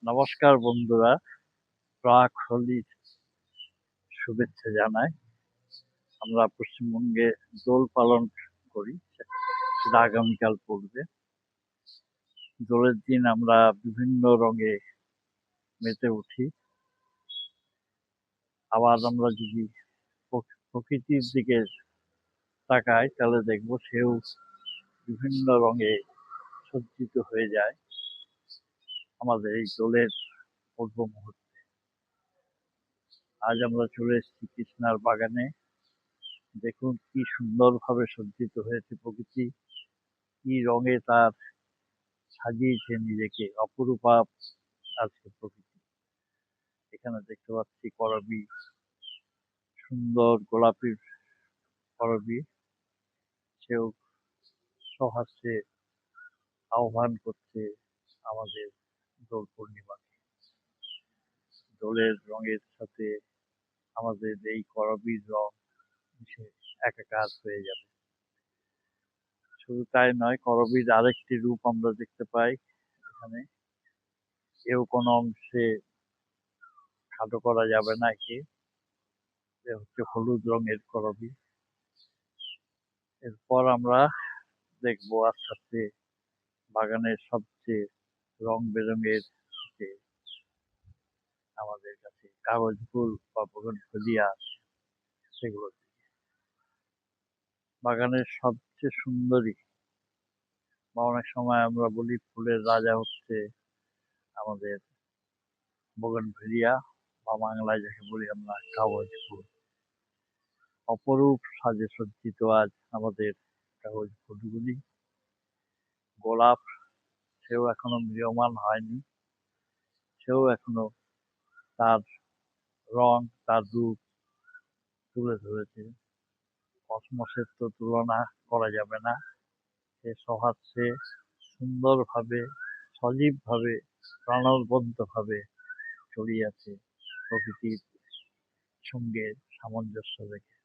নমস্কার বন্ধুরা, প্রাক হোলির শুভেচ্ছা জানাই। আমরা পশ্চিমবঙ্গে দোল পালন করি, সেটা আগামীকাল পড়বে। দোলের দিন আমরা বিভিন্ন রঙে মেতে উঠি। আবার আমরা যদি প্রকৃতির দিকে তাকাই তাহলে দেখবো সেও বিভিন্ন রঙে সজ্জিত হয়ে যায় আমাদের এই দোলের পূর্ব মুহূর্তে। আজ আমরা চলে এসেছি কৃষ্ণার বাগানে। দেখুন কি সুন্দরভাবে সজ্জিত হয়েছে প্রকৃতি, কি রঙে তার সাজিয়েছে নিজেকে, অপরূপা আছে প্রকৃতি। এখানে দেখতে পাচ্ছি করবী, সুন্দর গোলাপি করবী, সেও সহাস্যে আহ্বান করছে আমাদের দোল পূর্ণিমাকে। দোলের রঙের সাথে আমাদের এই করবীর রং মিশে একাকার হয়ে যাবে। শুধু তাই নয়, করবীর আরেকটি রূপ আমরা দেখতে পাই এখানে। কেউ কোনো অংশে খাটো করা যাবে না একে। হচ্ছে হলুদ রঙের করবী। এরপর আমরা দেখবো আস্তে আস্তে বাগানের সবচেয়ে রং বেরঙের যে আমাদের কাছে কাগজ ফুল বা বগনভেলিয়া সেগুলো। বাগানের সবচেয়ে সুন্দরী বা অনেক সময় আমরা বলি ফুলের রাজা হচ্ছে আমাদের বগনভেলিয়া, বা বাংলায় যাকে বলি আমরা কাগজ ফুল। অপরূপ সাজে সজ্জিত আজ আমাদের কাগজ ফুলগুলি। গোলাপ, সেও এখনো ম্রিয়মাণ হয়নি, সেও এখনো তার রং, তার রূপ তুলে ধরেছে। কসমসের তো তুলনা করা যাবে না। সে সহাস্যে সুন্দরভাবে, সজীবভাবে, প্রাণবন্তভাবে ছড়িয়ে আছে প্রকৃতির সঙ্গে সামঞ্জস্য রেখে।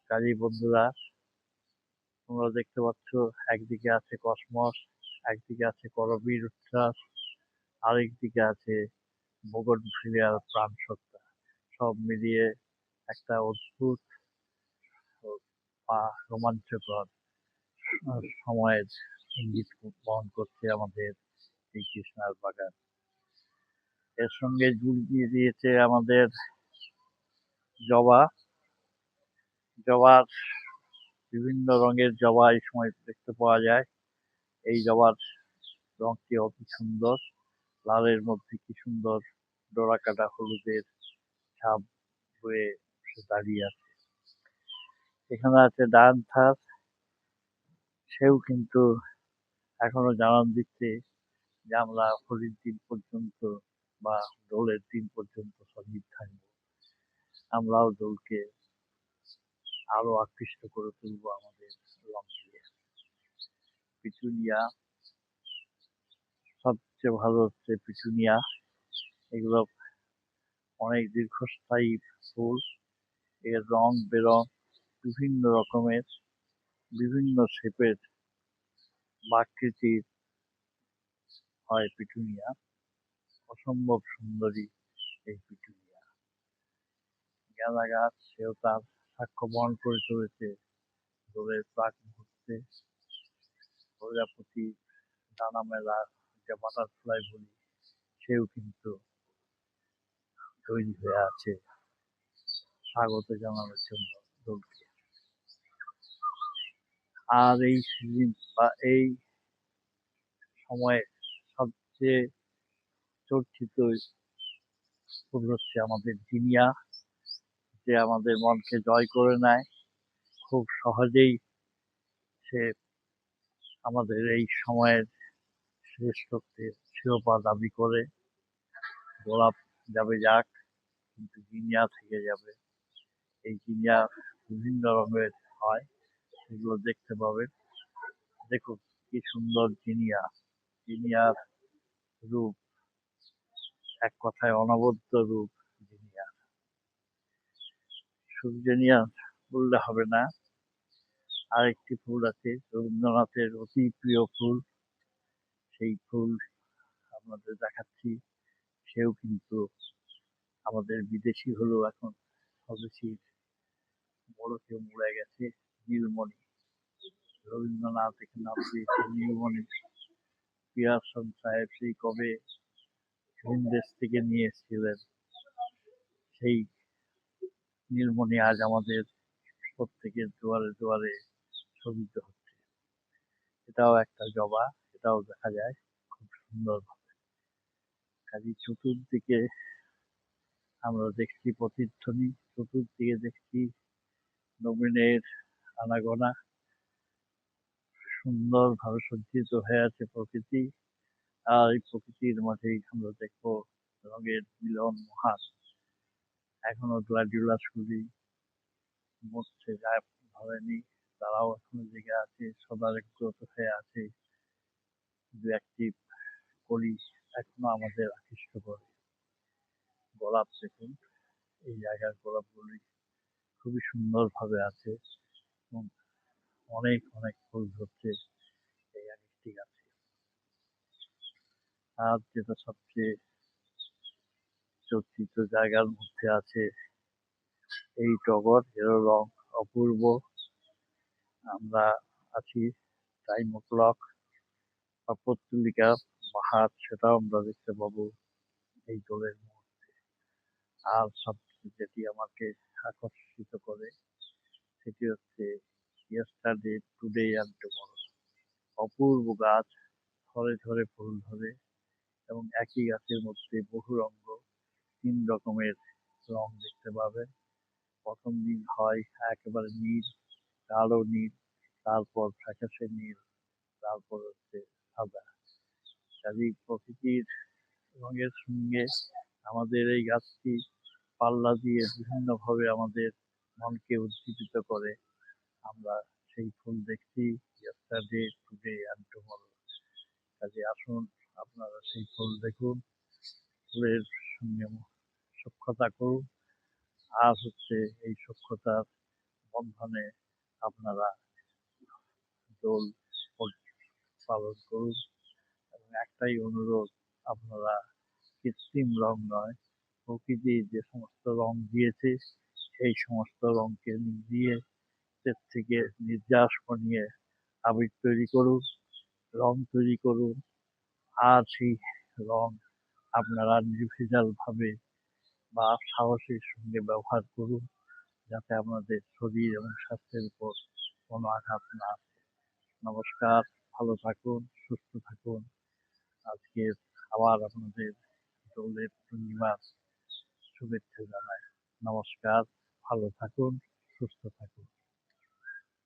কাজী বন্ধুরা, তোমরা দেখতে পাচ্ছ একদিকে আছে কসমস, একদিকে আছে করবীর উচ্ছ্বাস, আরেকদিকে আছে বগনভেলিয়ার প্রাণ সত্তা। সব মিলিয়ে একটা অদ্ভুত বা রোমাঞ্চকর সময়ের ইঙ্গিত বহন করছে আমাদের এই কৃষ্ণার বাগান। এর সঙ্গে জুড়িয়ে দিয়েছে আমাদের জবা। জবার বিভিন্ন রঙের জবা এই সময় দেখতে পাওয়া যায়। এই জবার রংটি অতি সুন্দর, লালের মধ্যে কি সুন্দর ডোরা কাটা হলুদের ছাপ হয়ে দাঁড়িয়ে আছে। এখানে আছে ডায়ান্থাস, সেও কিন্তু এখনো জানান দিচ্ছে যে আমরা হোলির দিন পর্যন্ত বা দোলের দিন পর্যন্ত সজীব থাকবো। আমরাও দোলকে আরো আকৃষ্ট করে তুলবো আমাদের রং দিয়ে। পিটুনিয়া, সবচেয়ে ভালো হচ্ছে পিটুনিয়া। এগুলো অনেক দীর্ঘস্থায়ী ফুল। এর রং বেরং বিভিন্ন রকমের, বিভিন্ন শেপের বা আকৃতির হয় পিটুনিয়া। অসম্ভব সুন্দরী এই পিটুনিয়া। গাঁদা গাছ, সেও তার সাক্ষ্য বহন করে চলেছে দোলের প্রাক মুহূর্তে। প্রজাপতি, ডানা মেলা, যে বাটারফ্লাই বলি, সেও কিন্তু তৈরি হয়ে আছে স্বাগত জানানোর জন্য দোলকে। আর এই সিজন বা এই সময়ে সবচেয়ে চর্চিত ফুল হচ্ছে আমাদের জিনিয়া, যে আমাদের মনকে জয় করে নেয় খুব সহজেই। সে আমাদের এই সময়ের শ্রেষ্ঠত্বের শিরোপা দাবি করে। গোলাপ যাবে যাক, কিন্তু জিনিয়া থেকে যাবে। এই জিনিয়া বিভিন্ন রঙের হয়, সেগুলো দেখতে পাবেন। দেখুন কি সুন্দর জিনিয়া, জিনিয়ার রূপ এক কথায় অনবদ্য রূপ জিনিয়া। শুধু জিনিয়া বললে হবে না, আরেকটি ফুল আছে রবীন্দ্রনাথের অতি প্রিয় ফুল। সেই ফুল আপনাদের দেখাচ্ছি, সেও কিন্তু আমাদের বিদেশি হলেও এখন স্বদেশীর মোড়কে মুড়ে গেছে। নীলমণি, রবীন্দ্রনাথ এখানে নাম দিয়েছে নীলমণি। পিয়ারসন সাহেব সেই কবে ভিনদেশ থেকে নিয়ে এসেছিলেন, সেই নীলমণি আজ আমাদের প্রত্যেকের দুয়ারে দুয়ারে শোভিত হচ্ছে। এটাও একটা জবা, এটাও দেখা যায় খুব সুন্দর ভাবে। কাজে চতুর্দিকে আমরা দেখছি প্রতিধ্বনি, চতুর্দিকে দেখছি নবীনের আনাগোনা, সুন্দর ভাবে সজ্জিত হয়ে আছে প্রকৃতি। আর এই প্রকৃতির মাঝেই আমরা দেখবো রঙের মিলন মহান। এখনো গ্লাডিওলাস গুলি মরছে, গায়ে ধরেনি, তারাও এখনো জেগে আছে, সদারগ্রত হয়ে আছে। দু একটি কলি এখনো আমাদের আকৃষ্ট করে। গোলাপ দেখুন, এই জায়গার গোলাপগুলি খুবই সুন্দর ভাবে আছে এবং অনেক অনেক ফুল ধরছে এই এক একটি গাছে। আর যেটা সবচেয়ে চর্চিত জায়গার মধ্যে আছে এই টগর, এর রং অপূর্ব। আমরা আছি টাইম ও ক্লক বা পত্তলিকা পাহাড়, সেটাও আমরা দেখতে পাবো এই দোলের মুহূর্তে। আর সবচেয়ে যেটি আমাকে আকর্ষিত করে সেটি হচ্ছে ইয়েস্টারডে, টুডে অ্যান্ড টুমরো। অপূর্ব গাছ, ধরে ধরে ফুল ধরে এবং একই গাছের মধ্যে বহু রঙ, 3 রকমের রং দেখতে পাবেন। প্রথম দিন হয় একেবারে নীল, গাঢ় নীল, তারপর ফ্যাকাশে নীল, তারপর হচ্ছে সাদা। কাজেই প্রকৃতির রঙের সঙ্গে আমাদের এই গাছটি পাল্লা দিয়ে বিভিন্ন ভাবে আমাদের মনকে উজ্জীবিত করে। আমরা সেই ফুল দেখছি ইয়েস্টারডে, টুডে অ্যান্ড টুমরো। কাজে আসুন, আপনারা সেই ফুল দেখুন, ফুলের সঙ্গে সখ্যতা করুন। আর হচ্ছে এই সখ্যতার বন্ধনে আপনারা দোল পালন করুন। এবং একটাই অনুরোধ, আপনারা কৃত্রিম রং নয়, প্রকৃতি যে সমস্ত রং দিয়েছে সেই সমস্ত রংকে দিয়ে এর থেকে নির্যাস নিয়ে আবির তৈরি করুন, রং তৈরি করুন। আর সেই রং আপনারা নির্ভেজাল ভাবে বা সাহসের সঙ্গে ব্যবহার করুন, যাতে আমাদের শরীর এবং স্বাস্থ্যের উপর কোনো আঘাত না আসে। নমস্কার, ভালো থাকুন, সুস্থ থাকুন। আজকে আবার আপনাদের দোলের পূর্ণিমার শুভেচ্ছা জানাই। নমস্কার, ভালো থাকুন, সুস্থ থাকুন।